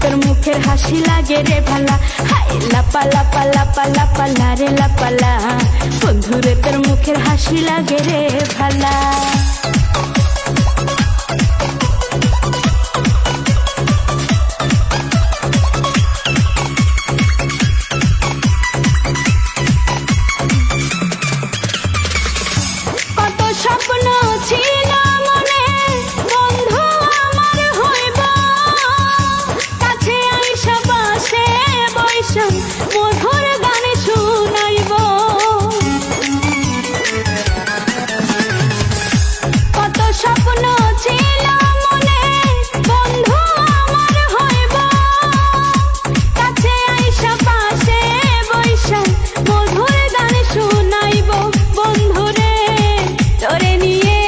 তোর মুখের হাসি লাগে রে ভালা, হাই লাপা লাপা লাপা লাপা লারে লাপালা, বন্ধুরে তোর মুখের হাসি লাগে রে ভালা। কত স্বপ্ন ছিল মনে বন্ধু আমার হইব, কাছে আইসা পাশে বইসা মধুর গান শুনাইব। কত স্বপ্ন ছিল মনে বন্ধু আমার হইব, কাছে আইসা পাশে বইসা মধুর গান শুনাইব। বন্ধুরে তোরে নিয়ে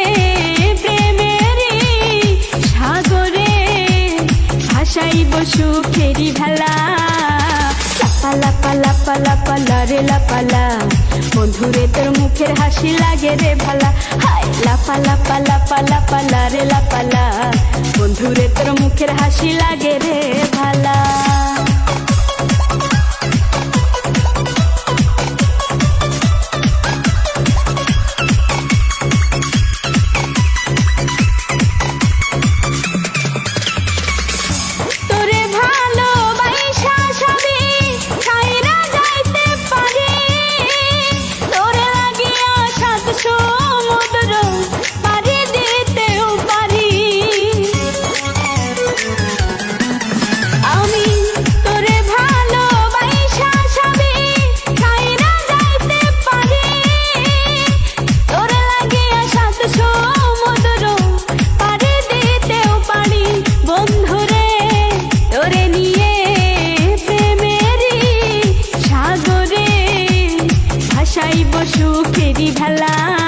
প্রেমেরই সাগরে ভাসাইব সুখেরই ভেলা, লাপা লাপা লাপা লাপা লারে লাপালা, বন্ধুরে তোর মুখের হাসি লাগে রে ভালা, হাই লাপা লাপা লাপা লাপা লারে লাপালা, বন্ধুরে তোর মুখের হাসি লাগে রে ভালা। সুখেরি ভেলা।